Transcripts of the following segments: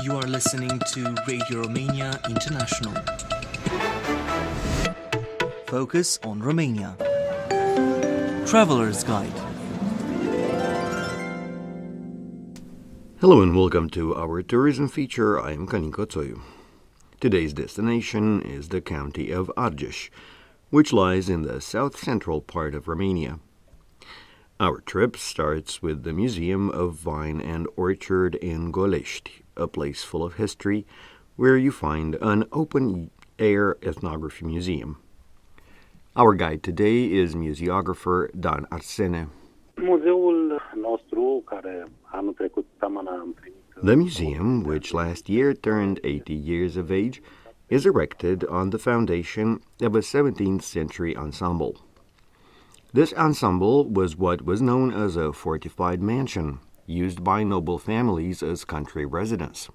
You are listening to Radio Romania International. Focus on Romania. Traveler's Guide. Hello and welcome to our tourism feature. I am Calin Cotoiu. Today's destination is the county of Arges, which lies in the south-central part of Romania. Our trip starts with the Museum of Vine and Orchard in Golești, a place full of history, where you find an open-air ethnography museum. Our guide today is museographer Dan Arsene. The museum, which last year turned 80 years of age, is erected on the foundation of a 17th century ensemble. This ensemble was what was known as a fortified mansion, used by noble families as country residence.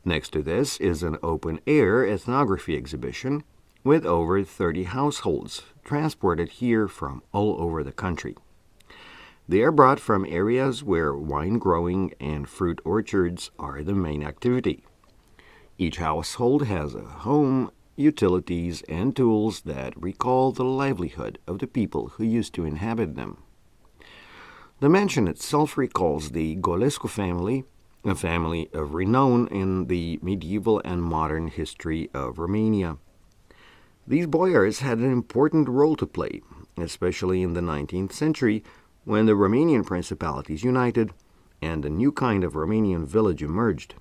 Next to this is an open-air ethnography exhibition with over 30 households transported here from all over the country. They are brought from areas where wine growing and fruit orchards are the main activity. Each household has a home, utilities, and tools that recall the livelihood of the people who used to inhabit them. The mansion itself recalls the Golescu family, a family of renown in the medieval and modern history of Romania. These boyars had an important role to play, especially in the 19th century, when the Romanian principalities united and a new kind of Romanian village emerged.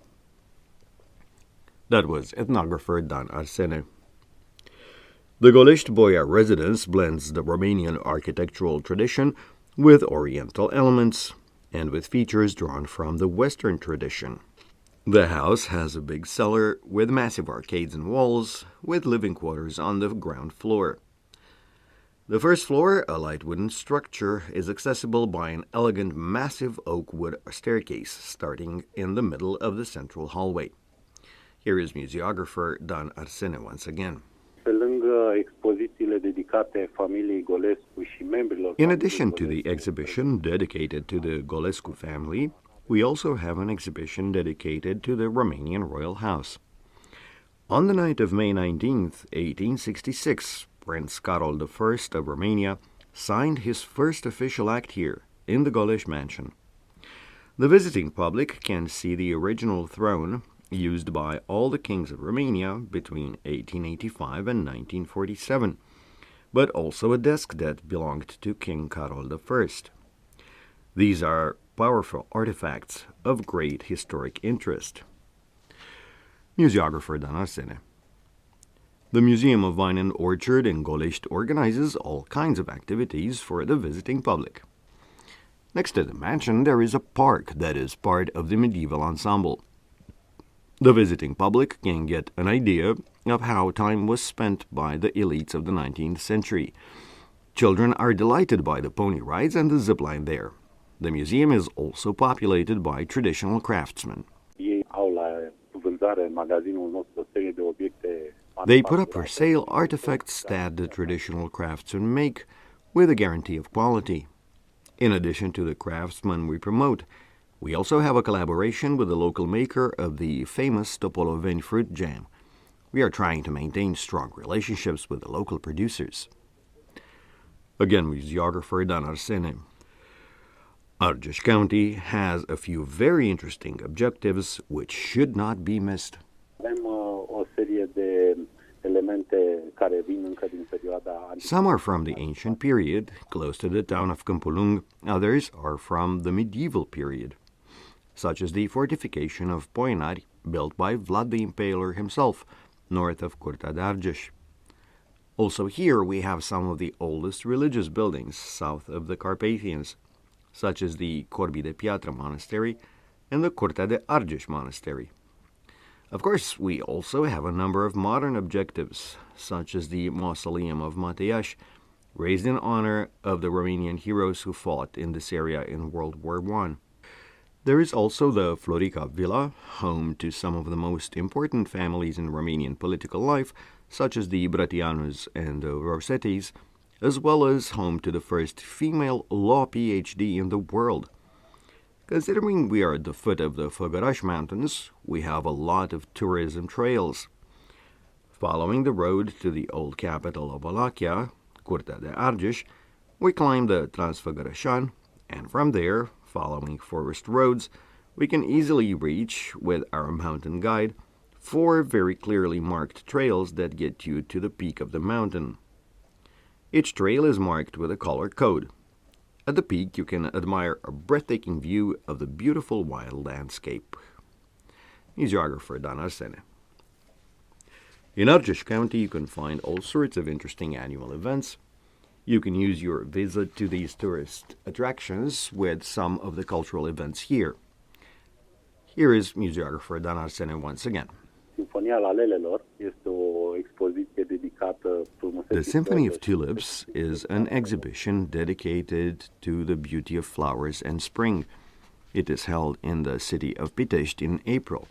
That was ethnographer Dan Arsene. The Golești Boiar residence blends the Romanian architectural tradition with Oriental elements and with features drawn from the Western tradition. The house has a big cellar with massive arcades and walls, with living quarters on the ground floor. The first floor, a light wooden structure, is accessible by an elegant massive oak wood staircase starting in the middle of the central hallway. Here is museographer Dan Arsene once again. In addition to the exhibition dedicated to the Golescu family, we also have an exhibition dedicated to the Romanian royal house. On the night of May 19, 1866, Prince Carol I of Romania signed his first official act here, in the Golești mansion. The visiting public can see the original throne used by all the kings of Romania between 1885 and 1947, but also a desk that belonged to King Carol I. These are powerful artifacts of great historic interest. Museographer Dan Arsene. The Museum of Vine and Orchard in Golești organizes all kinds of activities for the visiting public. Next to the mansion, there is a park that is part of the medieval ensemble. The visiting public can get an idea of how time was spent by the elites of the 19th century. Children are delighted by the pony rides and the zipline there. The museum is also populated by traditional craftsmen. They put up for sale artifacts that the traditional craftsmen make with a guarantee of quality. In addition to the craftsmen we promote, we also have a collaboration with the local maker of the famous Topoloveni fruit jam. We are trying to maintain strong relationships with the local producers. Again, museographer Dan Arsene. Arges County has a few very interesting objectives which should not be missed. Some are from the ancient period, close to the town of Câmpulung. Others are from the medieval period, such as the fortification of Poinari, built by Vlad the Impaler himself, north of Curtea de Arges. Also here we have some of the oldest religious buildings south of the Carpathians, such as the Corbi de Piatră Monastery and the Curtea de Arges Monastery. Of course, we also have a number of modern objectives, such as the Mausoleum of Mateiaș, raised in honor of the Romanian heroes who fought in this area in World War I. There is also the Florica Villa, home to some of the most important families in Romanian political life, such as the Brătianus and the Rosettes, as well as home to the first female law PhD in the world. Considering we are at the foot of the Făgăraș Mountains, we have a lot of tourism trails. Following the road to the old capital of Wallachia, Curtea de Arges, we climb the Transfăgărășan, and from there, following forest roads, we can easily reach, with our mountain guide, 4 very clearly marked trails that get you to the peak of the mountain. Each trail is marked with a color code. At the peak, you can admire a breathtaking view of the beautiful wild landscape. Museographer Dan Arsene. In Arges County, you can find all sorts of interesting annual events. You can use your visit to these tourist attractions with some of the cultural events here. Here is Museographer Dan Arsene once again. The Symphony of Tulips is an exhibition dedicated to the beauty of flowers and spring. It is held in the city of Pitești in April.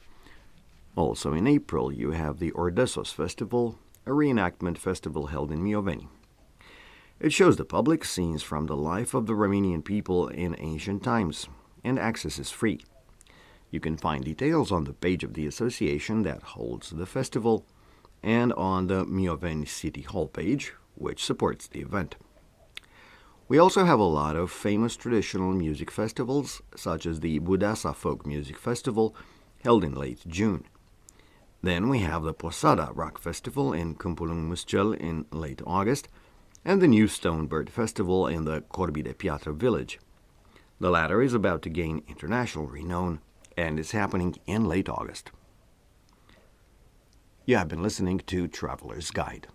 Also in April, you have the Ordesos Festival, a reenactment festival held in Mioveni. It shows the public scenes from the life of the Romanian people in ancient times, and access is free. You can find details on the page of the association that holds the festival and on the Mioveni City Hall page, which supports the event. We also have a lot of famous traditional music festivals, such as the Budasa Folk Music Festival, held in late June. Then we have the Posada Rock Festival in Câmpul Muscel in late August, and the new Stonebird Festival in the Corbi de Piatra village. The latter is about to gain international renown and is happening in late August. You have been listening to Traveler's Guide.